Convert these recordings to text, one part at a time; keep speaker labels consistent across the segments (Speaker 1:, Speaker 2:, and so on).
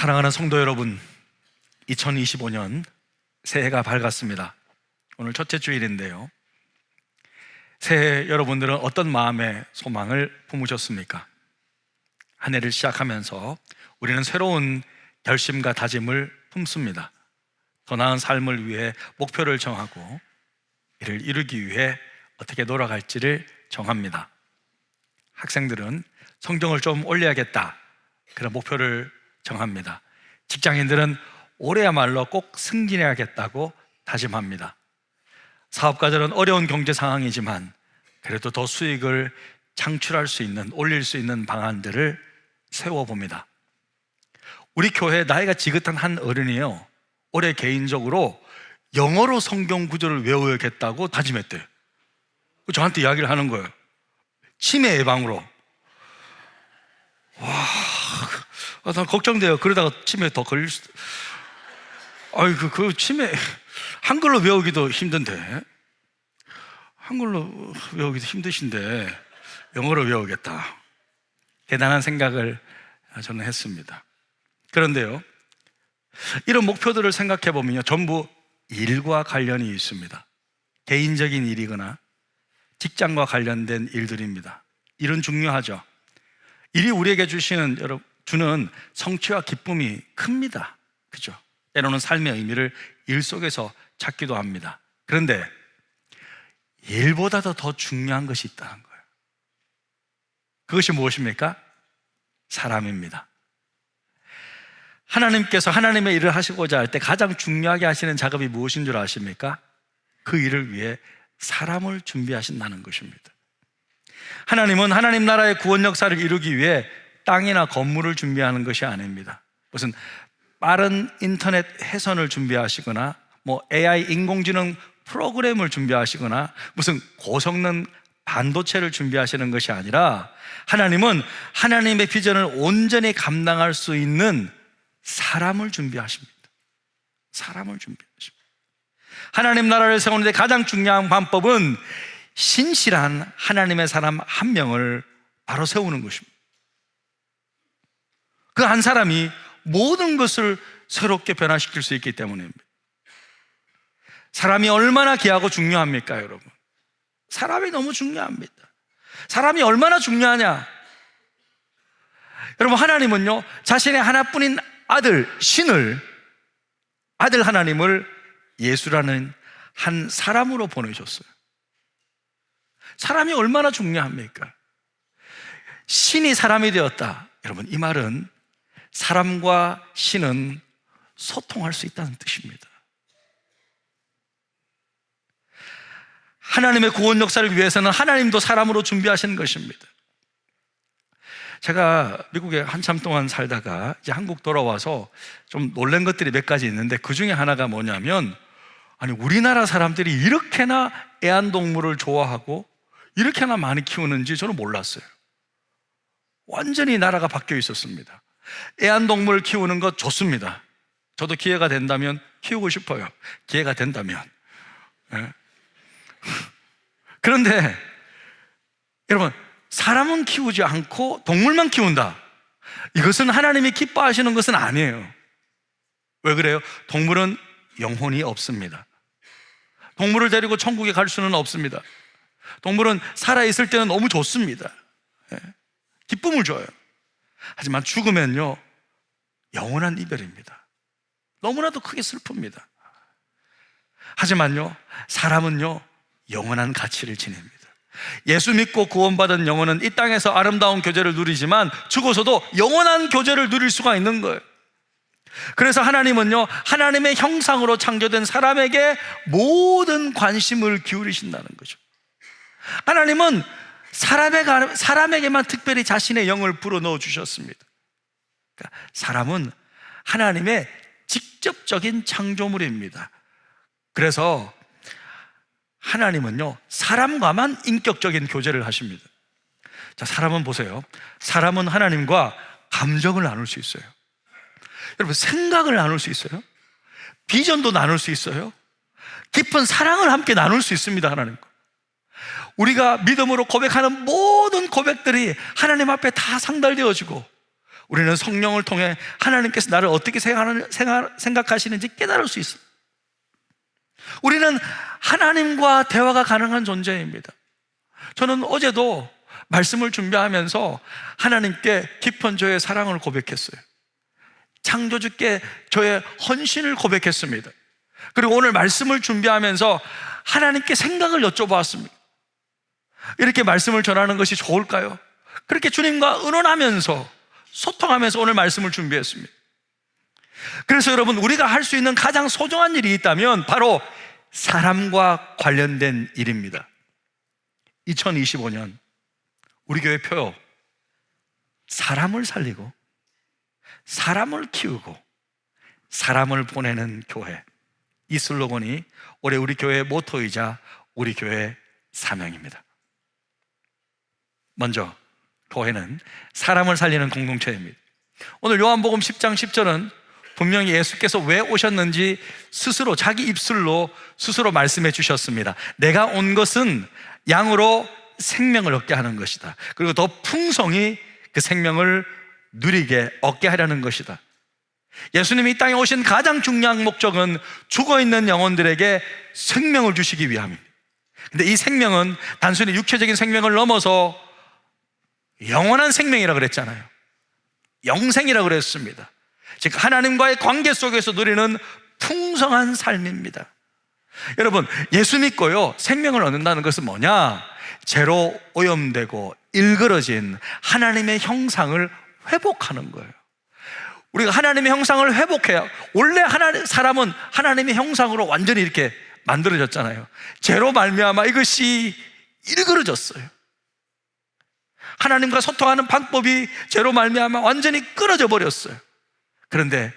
Speaker 1: 사랑하는 성도 여러분, 2025년 새해가 밝았습니다. 오늘 첫째 주일인데요. 새해 여러분들은 어떤 마음의 소망을 품으셨습니까? 한 해를 시작하면서 우리는 새로운 결심과 다짐을 품습니다. 더 나은 삶을 위해 목표를 정하고 이를 이루기 위해 어떻게 돌아갈지를 정합니다. 학생들은 성적을 좀 올려야겠다, 그런 목표를 정합니다. 직장인들은 올해야말로 꼭 승진해야겠다고 다짐합니다. 사업가들은 어려운 경제 상황이지만 그래도 더 수익을 창출할 수 있는, 올릴 수 있는 방안들을 세워봅니다. 우리 교회에 나이가 지긋한 한 어른이요, 올해 개인적으로 영어로 성경 구절을 외워야겠다고 다짐했대요. 저한테 이야기를 하는 거예요. 치매 예방으로. 와, 난 걱정돼요. 그러다가 치매 더 걸릴 수도. 그 치매, 한글로 외우기도 힘든데, 한글로 외우기도 힘드신데 영어로 외우겠다. 대단한 생각을 저는 했습니다. 그런데요, 이런 목표들을 생각해 보면요, 전부 일과 관련이 있습니다. 개인적인 일이거나 직장과 관련된 일들입니다. 일은 중요하죠. 일이 우리에게 주는 성취와 기쁨이 큽니다. 그죠? 때로는 삶의 의미를 일 속에서 찾기도 합니다. 그런데 일보다도 더 중요한 것이 있다는 거예요. 그것이 무엇입니까? 사람입니다. 하나님께서 하나님의 일을 하시고자 할 때 가장 중요하게 하시는 작업이 무엇인 줄 아십니까? 그 일을 위해 사람을 준비하신다는 것입니다. 하나님은 하나님 나라의 구원 역사를 이루기 위해 땅이나 건물을 준비하는 것이 아닙니다. 무슨 빠른 인터넷 회선을 준비하시거나 AI 인공지능 프로그램을 준비하시거나 무슨 고성능 반도체를 준비하시는 것이 아니라, 하나님은 하나님의 비전을 온전히 감당할 수 있는 사람을 준비하십니다. 사람을 준비하십니다. 하나님 나라를 세우는 데 가장 중요한 방법은 신실한 하나님의 사람 한 명을 바로 세우는 것입니다. 그 한 사람이 모든 것을 새롭게 변화시킬 수 있기 때문입니다. 사람이 얼마나 귀하고 중요합니까, 여러분? 사람이 너무 중요합니다. 사람이 얼마나 중요하냐? 여러분, 하나님은요, 자신의 하나뿐인 아들, 아들 하나님을 예수라는 한 사람으로 보내셨어요. 사람이 얼마나 중요합니까? 신이 사람이 되었다. 여러분, 이 말은 사람과 신은 소통할 수 있다는 뜻입니다. 하나님의 구원 역사를 위해서는 하나님도 사람으로 준비하시는 것입니다. 제가 미국에 한참 동안 살다가 이제 한국 돌아와서 좀 놀란 것들이 몇 가지 있는데, 그 중에 하나가 뭐냐면, 우리나라 사람들이 이렇게나 애완동물을 좋아하고 이렇게나 많이 키우는지 저는 몰랐어요. 완전히 나라가 바뀌어 있었습니다. 애완동물 키우는 것 좋습니다. 저도 기회가 된다면 키우고 싶어요. 기회가 된다면. 네. 그런데 여러분, 사람은 키우지 않고 동물만 키운다. 이것은 하나님이 기뻐하시는 것은 아니에요. 왜 그래요? 동물은 영혼이 없습니다. 동물을 데리고 천국에 갈 수는 없습니다. 동물은 살아있을 때는 너무 좋습니다. 기쁨을 줘요. 하지만 죽으면요, 영원한 이별입니다. 너무나도 크게 슬픕니다. 하지만요, 사람은요, 영원한 가치를 지닙니다. 예수 믿고 구원받은 영혼은 이 땅에서 아름다운 교제를 누리지만 죽어서도 영원한 교제를 누릴 수가 있는 거예요. 그래서 하나님은요, 하나님의 형상으로 창조된 사람에게 모든 관심을 기울이신다는 거죠. 하나님은 사람에게만 특별히 자신의 영을 불어넣어 주셨습니다. 그러니까 사람은 하나님의 직접적인 창조물입니다. 그래서 하나님은요, 사람과만 인격적인 교제를 하십니다. 자, 사람은 보세요. 사람은 하나님과 감정을 나눌 수 있어요. 여러분, 생각을 나눌 수 있어요. 비전도 나눌 수 있어요. 깊은 사랑을 함께 나눌 수 있습니다, 하나님과. 우리가 믿음으로 고백하는 모든 고백들이 하나님 앞에 다 상달되어지고 우리는 성령을 통해 하나님께서 나를 어떻게 생각하시는지 깨달을 수 있습니다. 우리는 하나님과 대화가 가능한 존재입니다. 저는 어제도 말씀을 준비하면서 하나님께 깊은 저의 사랑을 고백했어요. 창조주께 저의 헌신을 고백했습니다. 그리고 오늘 말씀을 준비하면서 하나님께 생각을 여쭤보았습니다. 이렇게 말씀을 전하는 것이 좋을까요? 그렇게 주님과 의논하면서 소통하면서 오늘 말씀을 준비했습니다. 그래서 여러분, 우리가 할 수 있는 가장 소중한 일이 있다면 바로 사람과 관련된 일입니다. 2025년 우리 교회 표요, 사람을 살리고 사람을 키우고 사람을 보내는 교회, 이 슬로건이 올해 우리 교회의 모토이자 우리 교회의 사명입니다. 먼저 교회는 사람을 살리는 공동체입니다. 오늘 요한복음 10장 10절은 분명히 예수께서 왜 오셨는지 스스로 자기 입술로 스스로 말씀해 주셨습니다. 내가 온 것은 양으로 생명을 얻게 하는 것이다. 그리고 더 풍성히 그 생명을 누리게 얻게 하려는 것이다. 예수님이 이 땅에 오신 가장 중요한 목적은 죽어있는 영혼들에게 생명을 주시기 위함입니다. 근데 이 생명은 단순히 육체적인 생명을 넘어서 영원한 생명이라고 그랬잖아요. 영생이라고 그랬습니다. 즉 하나님과의 관계 속에서 누리는 풍성한 삶입니다. 여러분, 예수 믿고요 생명을 얻는다는 것은 뭐냐? 죄로 오염되고 일그러진 하나님의 형상을 회복하는 거예요. 우리가 하나님의 형상을 회복해야, 원래 사람은 하나님의 형상으로 완전히 이렇게 만들어졌잖아요. 죄로 말미암아 이것이 일그러졌어요. 하나님과 소통하는 방법이 죄로 말미암아 완전히 끊어져 버렸어요. 그런데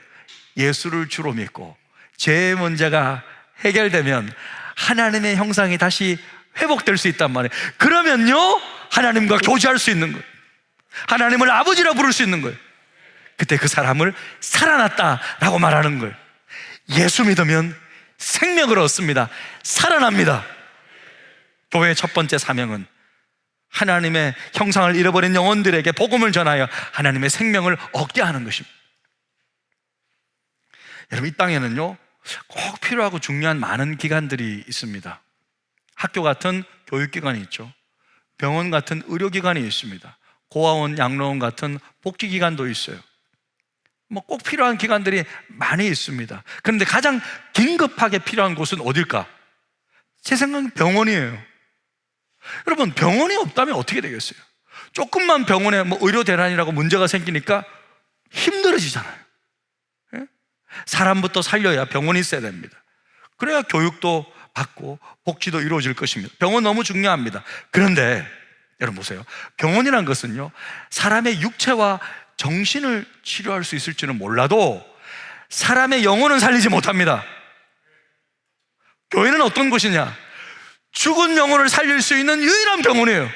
Speaker 1: 예수를 주로 믿고 죄의 문제가 해결되면 하나님의 형상이 다시 회복될 수 있단 말이에요. 그러면요 하나님과 교제할 수 있는 거예요. 하나님을 아버지라 부를 수 있는 거예요. 그때 그 사람을 살아났다라고 말하는 거예요. 예수 믿으면 생명을 얻습니다. 살아납니다. 교회의 첫 번째 사명은 하나님의 형상을 잃어버린 영혼들에게 복음을 전하여 하나님의 생명을 얻게 하는 것입니다. 여러분, 이 땅에는요 꼭 필요하고 중요한 많은 기관들이 있습니다. 학교 같은 교육기관이 있죠. 병원 같은 의료기관이 있습니다. 고아원, 양로원 같은 복지기관도 있어요. 꼭 필요한 기관들이 많이 있습니다. 그런데 가장 긴급하게 필요한 곳은 어딜까? 제 생각은 병원이에요. 여러분, 병원이 없다면 어떻게 되겠어요? 조금만 병원에 의료 대란이라고 문제가 생기니까 힘들어지잖아요. 예? 사람부터 살려야 병원이 있어야 됩니다. 그래야 교육도 받고 복지도 이루어질 것입니다. 병원 너무 중요합니다. 그런데 여러분 보세요. 병원이란 것은요 사람의 육체와 정신을 치료할 수 있을지는 몰라도 사람의 영혼은 살리지 못합니다. 교회는 어떤 곳이냐? 죽은 영혼을 살릴 수 있는 유일한 병원이에요.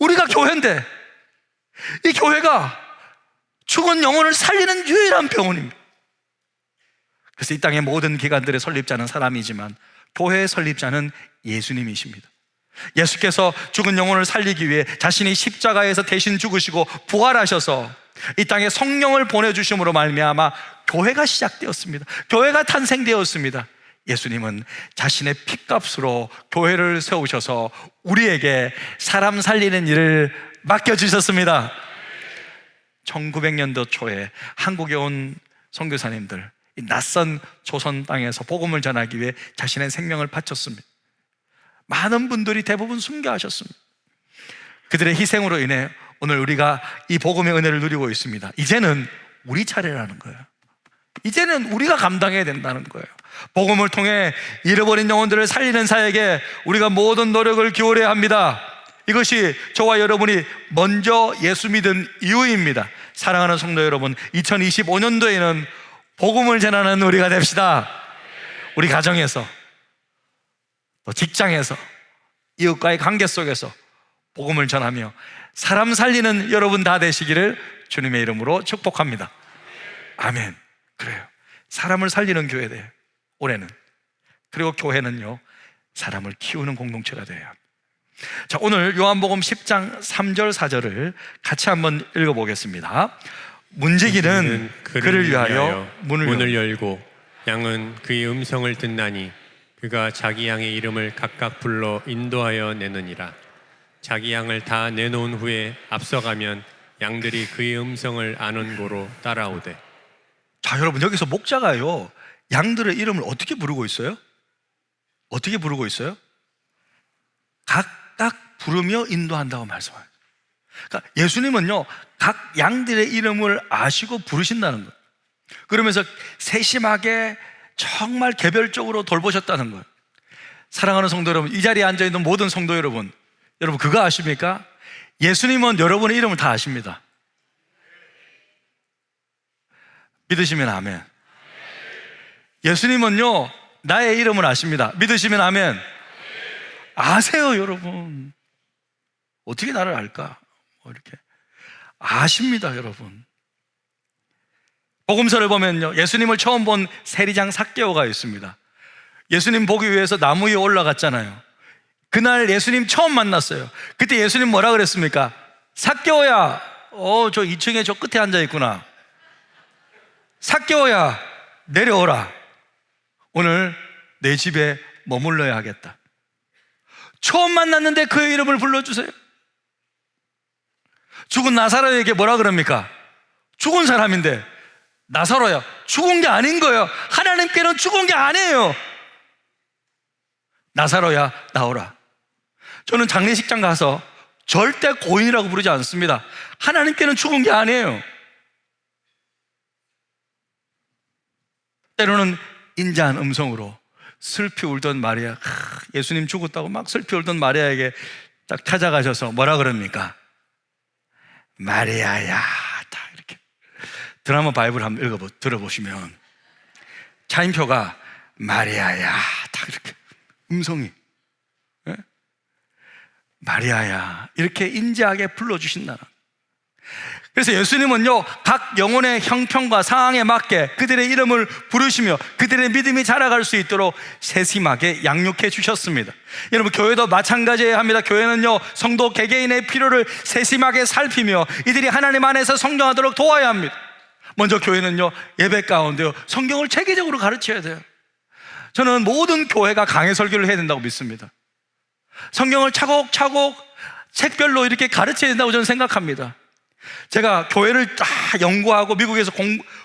Speaker 1: 우리가 교회인데 이 교회가 죽은 영혼을 살리는 유일한 병원입니다. 그래서 이 땅의 모든 기관들의 설립자는 사람이지만 교회의 설립자는 예수님이십니다. 예수께서 죽은 영혼을 살리기 위해 자신이 십자가에서 대신 죽으시고 부활하셔서 이 땅에 성령을 보내주심으로 말미암아 교회가 시작되었습니다. 교회가 탄생되었습니다. 예수님은 자신의 피값으로 교회를 세우셔서 우리에게 사람 살리는 일을 맡겨주셨습니다. 1900년도 초에 한국에 온 선교사님들, 이 낯선 조선 땅에서 복음을 전하기 위해 자신의 생명을 바쳤습니다. 많은 분들이 대부분 순교하셨습니다. 그들의 희생으로 인해 오늘 우리가 이 복음의 은혜를 누리고 있습니다. 이제는 우리 차례라는 거예요. 이제는 우리가 감당해야 된다는 거예요. 복음을 통해 잃어버린 영혼들을 살리는 사역에 우리가 모든 노력을 기울여야 합니다. 이것이 저와 여러분이 먼저 예수 믿은 이유입니다. 사랑하는 성도 여러분, 2025년도에는 복음을 전하는 우리가 됩시다. 우리 가정에서, 또 직장에서, 이웃과의 관계 속에서 복음을 전하며 사람 살리는 여러분 다 되시기를 주님의 이름으로 축복합니다. 아멘. 그래요. 사람을 살리는 교회 돼요, 올해는. 그리고 교회는요 사람을 키우는 공동체가 돼요. 자, 오늘 요한복음 10장 3절 4절을 같이 한번 읽어보겠습니다. 문지기는 그를 위하여 문을
Speaker 2: 열고 양은 그의 음성을 듣나니 그가 자기 양의 이름을 각각 불러 인도하여 내느니라. 자기 양을 다 내놓은 후에 앞서가면 양들이 그의 음성을 아는 고로 따라오되.
Speaker 1: 자, 여러분, 여기서 목자가요 양들의 이름을 어떻게 부르고 있어요? 어떻게 부르고 있어요? 각각 부르며 인도한다고 말씀해요. 그러니까 예수님은요 각 양들의 이름을 아시고 부르신다는 거예요. 그러면서 세심하게 정말 개별적으로 돌보셨다는 거예요. 사랑하는 성도 여러분, 이 자리에 앉아있는 모든 성도 여러분, 여러분 그거 아십니까? 예수님은 여러분의 이름을 다 아십니다. 믿으시면 아멘. 예수님은요 나의 이름을 아십니다. 믿으시면 아멘. 아세요, 여러분. 어떻게 나를 알까? 이렇게 아십니다, 여러분. 복음서를 보면요 예수님을 처음 본 세리장 삭개오가 있습니다. 예수님 보기 위해서 나무 위에 올라갔잖아요. 그날 예수님 처음 만났어요. 그때 예수님 뭐라 그랬습니까? 삭개오야, 저 2층에 저 끝에 앉아 있구나. 삭개오야, 내려오라. 오늘 내 집에 머물러야 하겠다. 처음 만났는데 그의 이름을 불러주세요. 죽은 나사로에게 뭐라 그럽니까? 죽은 사람인데 나사로야, 죽은 게 아닌 거예요. 하나님께는 죽은 게 아니에요. 나사로야, 나오라. 저는 장례식장 가서 절대 고인이라고 부르지 않습니다. 하나님께는 죽은 게 아니에요. 때로는 인자한 음성으로 슬피 울던 마리아, 예수님 죽었다고 막 슬피 울던 마리아에게 딱 찾아가셔서 뭐라 그럽니까? 마리아야. 딱 이렇게 드라마 바이블 한번 들어보시면 차인표가 마리아야 딱 이렇게 음성이, 예? 마리아야 이렇게 인자하게 불러주신다는. 그래서 예수님은요 각 영혼의 형편과 상황에 맞게 그들의 이름을 부르시며 그들의 믿음이 자라갈 수 있도록 세심하게 양육해 주셨습니다. 여러분, 교회도 마찬가지여야 합니다. 교회는요 성도 개개인의 필요를 세심하게 살피며 이들이 하나님 안에서 성장하도록 도와야 합니다. 먼저 교회는요 예배 가운데요 성경을 체계적으로 가르쳐야 돼요. 저는 모든 교회가 강해 설교를 해야 된다고 믿습니다. 성경을 차곡차곡 책별로 이렇게 가르쳐야 된다고 저는 생각합니다. 제가 교회를 다 연구하고 미국에서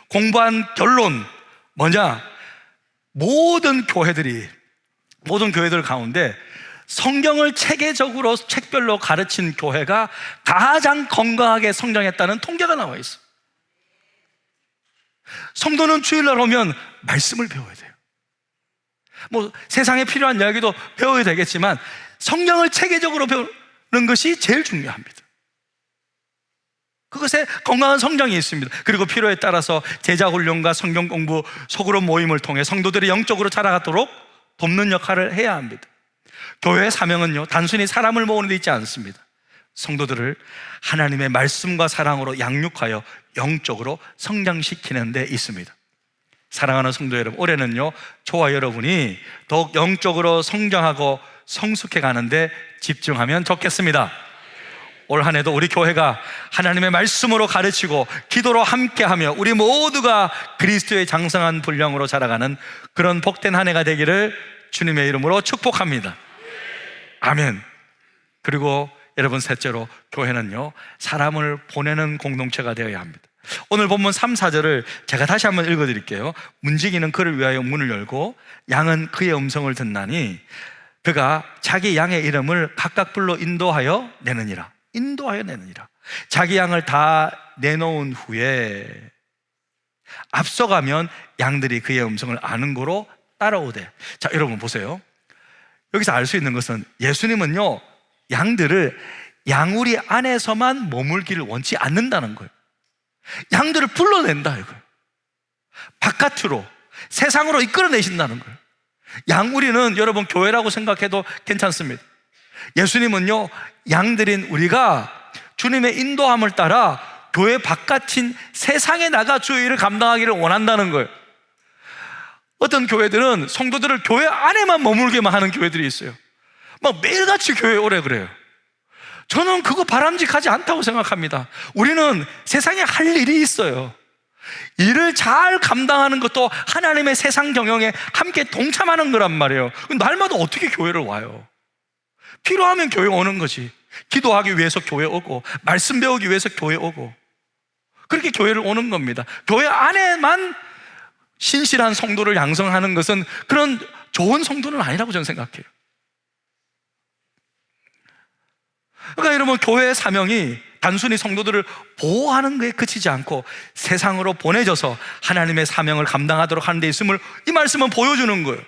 Speaker 1: 공부한 결론 뭐냐? 모든 교회들 가운데 성경을 체계적으로 책별로 가르친 교회가 가장 건강하게 성장했다는 통계가 나와 있어요. 성도는 주일날 오면 말씀을 배워야 돼요. 뭐 세상에 필요한 이야기도 배워야 되겠지만 성경을 체계적으로 배우는 것이 제일 중요합니다. 그것에 건강한 성장이 있습니다. 그리고 필요에 따라서 제자훈련과 성경 공부, 소그룹 모임을 통해 성도들이 영적으로 자라가도록 돕는 역할을 해야 합니다. 교회의 사명은요 단순히 사람을 모으는 데 있지 않습니다. 성도들을 하나님의 말씀과 사랑으로 양육하여 영적으로 성장시키는 데 있습니다. 사랑하는 성도 여러분, 올해는요 저와 여러분이 더욱 영적으로 성장하고 성숙해 가는데 집중하면 좋겠습니다. 올 한 해도 우리 교회가 하나님의 말씀으로 가르치고 기도로 함께하며 우리 모두가 그리스도의 장성한 분량으로 자라가는 그런 복된 한 해가 되기를 주님의 이름으로 축복합니다. 아멘. 그리고 여러분, 셋째로 교회는요 사람을 보내는 공동체가 되어야 합니다. 오늘 본문 3, 4절을 제가 다시 한번 읽어드릴게요. 문지기는 그를 위하여 문을 열고 양은 그의 음성을 듣나니 그가 자기 양의 이름을 각각 불러 인도하여 내느니라. 자기 양을 다 내놓은 후에 앞서가면 양들이 그의 음성을 아는 고로 따라오되. 자, 여러분 보세요. 여기서 알 수 있는 것은 예수님은요 양들을 양우리 안에서만 머물기를 원치 않는다는 거예요. 양들을 불러낸다 이거예요. 바깥으로 세상으로 이끌어내신다는 거예요. 양우리는 여러분 교회라고 생각해도 괜찮습니다. 예수님은요 양들인 우리가 주님의 인도함을 따라 교회 바깥인 세상에 나가 주의 일을 감당하기를 원한다는 거예요. 어떤 교회들은 성도들을 교회 안에만 머물게만 하는 교회들이 있어요. 막 매일같이 교회에 오래 그래요. 저는 그거 바람직하지 않다고 생각합니다. 우리는 세상에 할 일이 있어요. 일을 잘 감당하는 것도 하나님의 세상 경영에 함께 동참하는 거란 말이에요. 날마다 어떻게 교회를 와요? 필요하면 교회 오는 거지. 기도하기 위해서 교회 오고, 말씀 배우기 위해서 교회 오고, 그렇게 교회를 오는 겁니다. 교회 안에만 신실한 성도를 양성하는 것은 그런 좋은 성도는 아니라고 저는 생각해요. 그러니까 여러분, 교회의 사명이 단순히 성도들을 보호하는 것에 그치지 않고 세상으로 보내져서 하나님의 사명을 감당하도록 하는 데 있음을 이 말씀은 보여주는 거예요.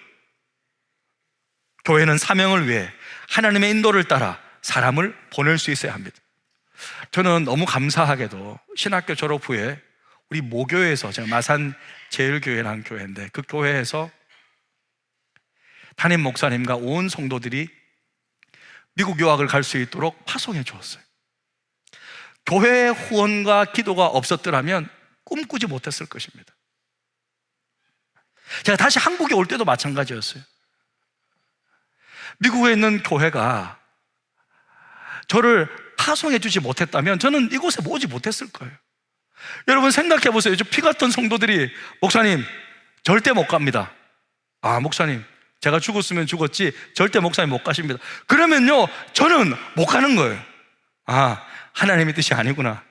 Speaker 1: 교회는 사명을 위해 하나님의 인도를 따라 사람을 보낼 수 있어야 합니다. 저는 너무 감사하게도 신학교 졸업 후에 우리 모교에서, 제가 마산 제일교회라는 교회인데 그 교회에서 담임 목사님과 온 성도들이 미국 유학을 갈 수 있도록 파송해 주었어요. 교회의 후원과 기도가 없었더라면 꿈꾸지 못했을 것입니다. 제가 다시 한국에 올 때도 마찬가지였어요. 미국에 있는 교회가 저를 파송해 주지 못했다면 저는 이곳에 오지 못했을 거예요. 여러분 생각해 보세요. 저 피 같은 성도들이 목사님 절대 못 갑니다. 아, 목사님 제가 죽었으면 죽었지 절대 목사님 못 가십니다. 그러면요 저는 못 가는 거예요. 아, 하나님의 뜻이 아니구나.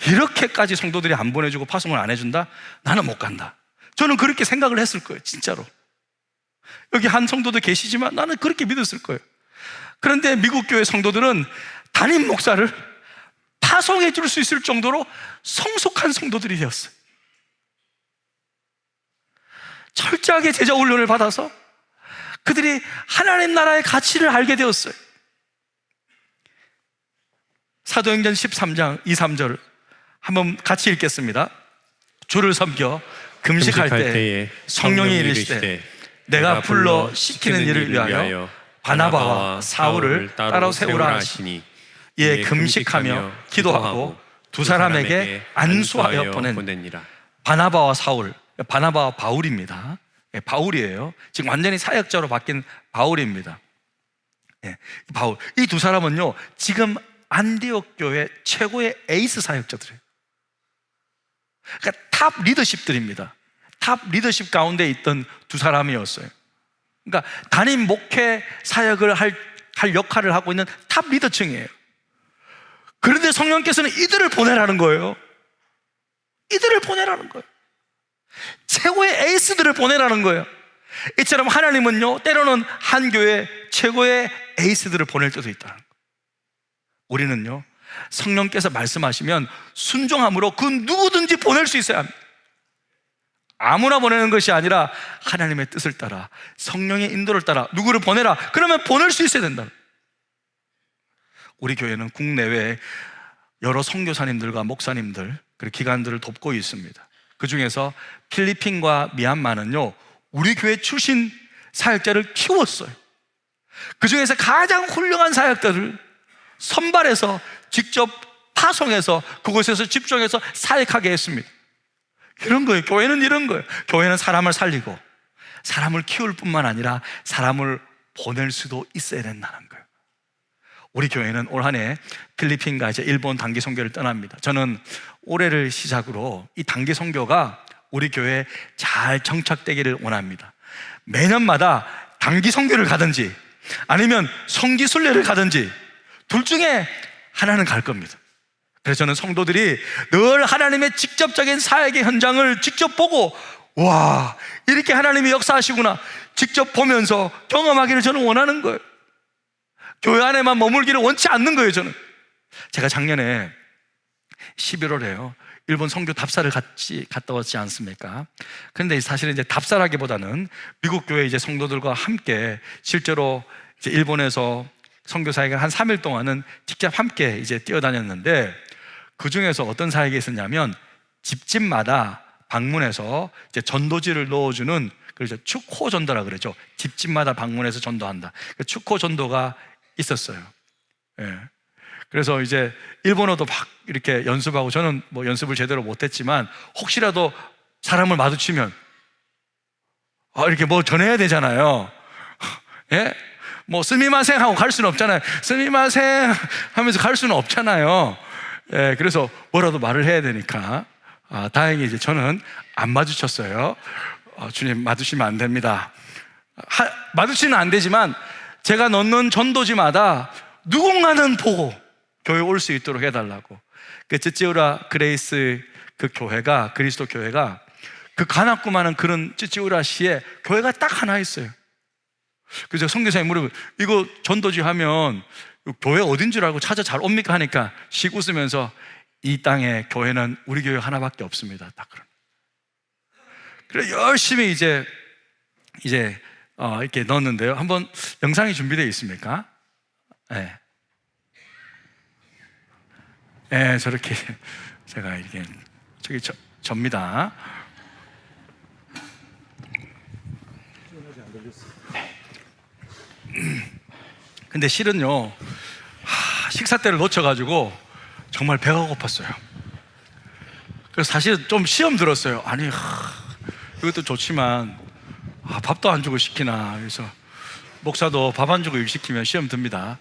Speaker 1: 이렇게까지 성도들이 안 보내주고 파송을 안 해준다? 나는 못 간다. 저는 그렇게 생각을 했을 거예요. 진짜로. 여기 한 성도도 계시지만 나는 그렇게 믿었을 거예요. 그런데 미국 교회 성도들은 담임 목사를 파송해 줄 수 있을 정도로 성숙한 성도들이 되었어요. 철저하게 제자 훈련을 받아서 그들이 하나님 나라의 가치를 알게 되었어요. 사도행전 13장 2, 3절 한번 같이 읽겠습니다. 주를 섬겨 금식할 때에 성령이 이르시되 내가 불러 시키는 일을 위하여 바나바와 사울을 따로 세우라 하시니 이에 금식하며 기도하고 두 사람에게 안수하여 보내니라. 바나바와 사울, 바나바와 바울입니다. 바울이에요. 지금 완전히 사역자로 바뀐 바울입니다. 바울, 이 두 사람은요 지금 안디옥 교회 최고의 에이스 사역자들이에요. 그러니까 탑 리더십들입니다. 탑 리더십 가운데 있던 두 사람이었어요. 그러니까 담임 목회 사역을 할 역할을 하고 있는 탑 리더층이에요. 그런데 성령께서는 이들을 보내라는 거예요. 이들을 보내라는 거예요. 최고의 에이스들을 보내라는 거예요. 이처럼 하나님은요 때로는 한 교회 최고의 에이스들을 보낼 때도 있다는 거예요. 우리는요 성령께서 말씀하시면 순종함으로 그 누구든지 보낼 수 있어야 합니다. 아무나 보내는 것이 아니라 하나님의 뜻을 따라 성령의 인도를 따라 누구를 보내라 그러면 보낼 수 있어야 된다. 우리 교회는 국내외에 여러 선교사님들과 목사님들 그리고 기관들을 돕고 있습니다. 그 중에서 필리핀과 미얀마는요 우리 교회 출신 사역자를 키웠어요. 그 중에서 가장 훌륭한 사역자들을 선발해서 직접 파송해서 그곳에서 집중해서 사역하게 했습니다. 이런 거예요. 교회는 이런 거예요. 교회는 사람을 살리고 사람을 키울 뿐만 아니라 사람을 보낼 수도 있어야 된다는 거예요. 우리 교회는 올 한 해 필리핀과 이제 일본 단기 선교를 떠납니다. 저는 올해를 시작으로 이 단기 선교가 우리 교회에 잘 정착되기를 원합니다. 매년마다 단기 선교를 가든지 아니면 성지 순례를 가든지 둘 중에 하나는 갈 겁니다. 그래서 저는 성도들이 늘 하나님의 직접적인 사역의 현장을 직접 보고 와 이렇게 하나님이 역사하시구나 직접 보면서 경험하기를 저는 원하는 거예요. 교회 안에만 머물기를 원치 않는 거예요. 저는 제가 작년에 11월에요 일본 선교 답사를 같이 갔다 왔지 않습니까? 그런데 사실은 이제 답사라기보다는 미국 교회 이제 성도들과 함께 실제로 이제 일본에서 선교 사역을 한 3일 동안은 직접 함께 이제 뛰어다녔는데 그 중에서 어떤 사역이 있었냐면 집집마다 방문해서 이제 전도지를 넣어주는 그래서 축호 전도라 그러죠. 집집마다 방문해서 전도한다. 축호 전도가 있었어요. 예. 그래서 이제 일본어도 막 이렇게 연습하고 저는 뭐 연습을 제대로 못했지만 혹시라도 사람을 마주치면 이렇게 뭐 전해야 되잖아요. 예? 뭐 스미마생 하고 갈 수는 없잖아요. 스미마생 하면서 갈 수는 없잖아요. 예, 그래서 뭐라도 말을 해야 되니까 다행히 이제 저는 안 마주쳤어요. 주님 마주치면 안 됩니다. 마주치는 안 되지만 제가 넣는 전도지마다 누군가는 보고 교회 올 수 있도록 해달라고. 그 찌찌우라 그레이스 그 교회가, 그리스도 교회가 그 가납고 그런 찌찌우라 시에 교회가 딱 하나 있어요. 그래서 선교사님 물어보고, 이거 전도지 하면 교회 어딘 줄 알고 찾아 잘 옵니까? 하니까 씩 웃으면서, 이 땅에 교회는 우리 교회 하나밖에 없습니다. 딱 그런. 그래 열심히 이제 이렇게 넣었는데요. 한번 영상이 준비되어 있습니까? 네. 네, 저렇게 제가 이렇게 저기 접니다. 근데 실은요, 식사 때를 놓쳐가지고 정말 배가 고팠어요. 그래서 사실 좀 시험 들었어요. 아니, 이것도 좋지만 밥도 안 주고 시키나. 그래서 목사도 밥 안 주고 일 시키면 시험 듭니다.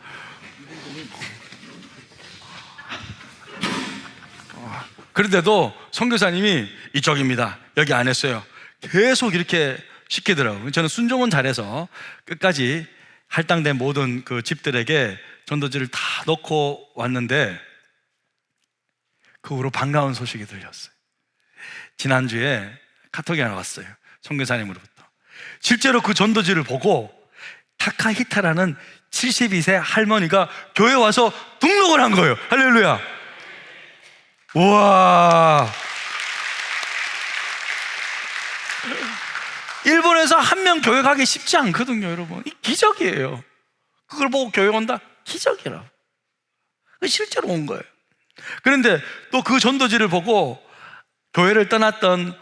Speaker 1: 그런데도 선교사님이 이쪽입니다, 여기 안 했어요, 계속 이렇게 시키더라고요. 저는 순종은 잘해서 끝까지 할당된 모든 그 집들에게 전도지를 다 넣고 왔는데, 그 후로 반가운 소식이 들렸어요. 지난주에 카톡이 하나 왔어요. 선교사님으로부터. 실제로 그 전도지를 보고 타카히타라는 72세 할머니가 교회에 와서 등록을 한 거예요. 할렐루야. 우와. 일본에서 한 명 교회 가기 쉽지 않거든요, 여러분. 이 기적이에요. 그걸 보고 교회 온다? 기적이라. 실제로 온 거예요. 그런데 또 그 전도지를 보고 교회를 떠났던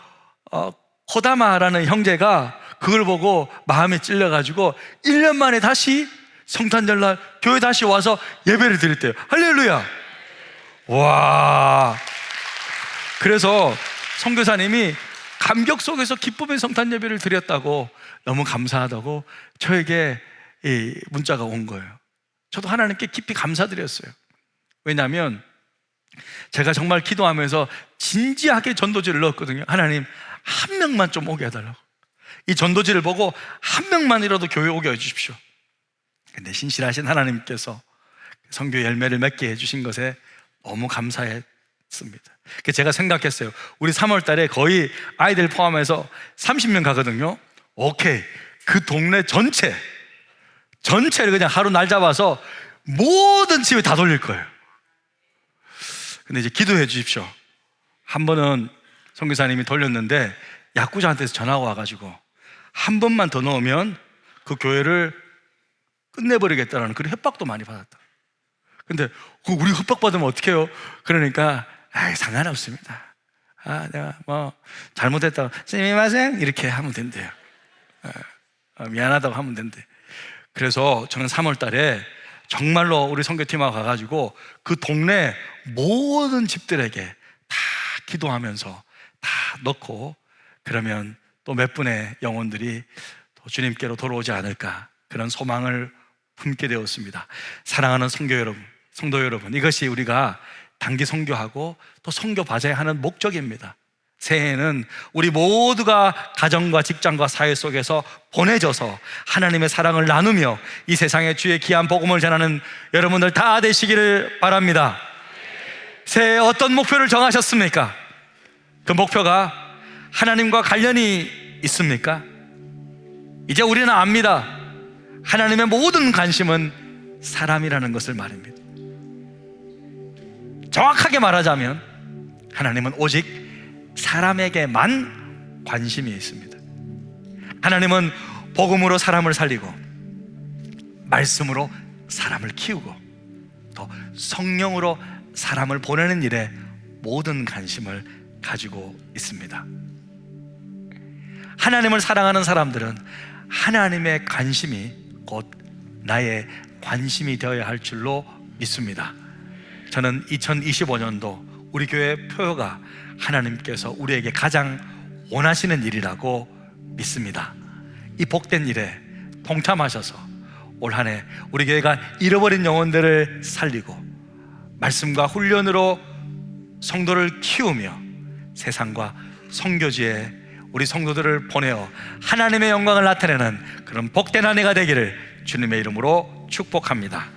Speaker 1: 코다마라는 형제가 그걸 보고 마음에 찔려가지고 1년 만에 다시 성탄절날 교회 다시 와서 예배를 드렸대요. 할렐루야. 와. 그래서 선교사님이 감격 속에서 기쁨의 성탄 예배를 드렸다고, 너무 감사하다고 저에게 이 문자가 온 거예요. 저도 하나님께 깊이 감사드렸어요. 왜냐하면 제가 정말 기도하면서 진지하게 전도지를 넣었거든요. 하나님, 한 명만 좀 오게 해달라고. 이 전도지를 보고 한 명만이라도 교회 오게 해주십시오. 근데 신실하신 하나님께서 선교 열매를 맺게 해주신 것에 너무 감사했습니다. 제가 생각했어요. 우리 3월 달에 거의 아이들 포함해서 30명 가거든요. 오케이, 그 동네 전체를 그냥 하루 날 잡아서 모든 집에 다 돌릴 거예요. 근데 이제 기도해 주십시오. 한 번은 선교사님이 돌렸는데 약구자한테서 전화가 와가지고 한 번만 더 넣으면 그 교회를 끝내버리겠다라는 그런 협박도 많이 받았다. 근데 우리 협박받으면 어떡해요? 그러니까 상관없습니다. 내가 뭐 잘못했다고 스미마셍 이렇게 하면 된대요. 미안하다고 하면 된대. 그래서 저는 3월 달에 정말로 우리 선교팀하고 가가지고 그 동네 모든 집들에게 다 기도하면서 다 넣고, 그러면 또 몇 분의 영혼들이 또 주님께로 돌아오지 않을까, 그런 소망을 품게 되었습니다. 사랑하는 선교 여러분, 성도 여러분, 이것이 우리가 단기 선교하고 또 선교 과제에 하는 목적입니다. 새해에는 우리 모두가 가정과 직장과 사회 속에서 보내져서 하나님의 사랑을 나누며 이 세상에 주의 귀한 복음을 전하는 여러분들 다 되시기를 바랍니다. 새해에 어떤 목표를 정하셨습니까? 그 목표가 하나님과 관련이 있습니까? 이제 우리는 압니다. 하나님의 모든 관심은 사람이라는 것을 말입니다. 정확하게 말하자면 하나님은 오직 사람에게만 관심이 있습니다. 하나님은 복음으로 사람을 살리고 말씀으로 사람을 키우고 또 성령으로 사람을 보내는 일에 모든 관심을 가지고 있습니다. 하나님을 사랑하는 사람들은 하나님의 관심이 곧 나의 관심이 되어야 할 줄로 믿습니다. 저는 2025년도 우리 교회 표어가 하나님께서 우리에게 가장 원하시는 일이라고 믿습니다. 이 복된 일에 동참하셔서 올 한 해 우리 교회가 잃어버린 영혼들을 살리고 말씀과 훈련으로 성도를 키우며 세상과 선교지에 우리 성도들을 보내어 하나님의 영광을 나타내는 그런 복된 한 해가 되기를 주님의 이름으로 축복합니다.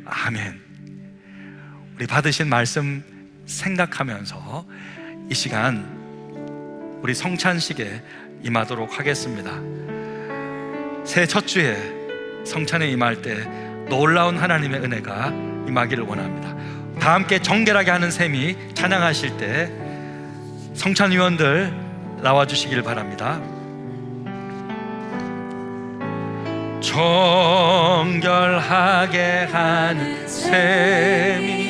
Speaker 1: 아멘. 우리 받으신 말씀 생각하면서 이 시간 우리 성찬식에 임하도록 하겠습니다. 새해 첫 주에 성찬에 임할 때 놀라운 하나님의 은혜가 임하기를 원합니다. 다 함께 정결하게 하는 셈이 찬양하실 때 성찬위원들 나와주시길 바랍니다. 정결하게 하는 셈이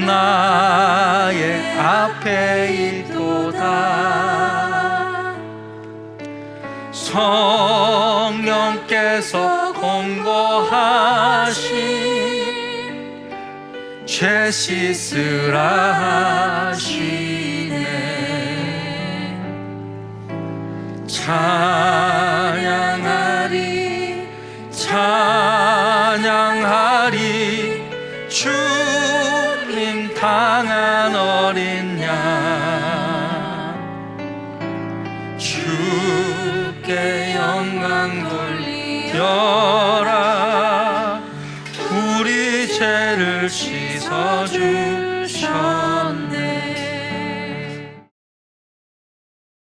Speaker 1: 나의 앞에 있도다. 성령께서 공고하신 죄 씻으라 하시네. 찬양하리 찬양하리 주님 당한 어린 양 주께 영광 돌리어라. 우리 죄를 씻어주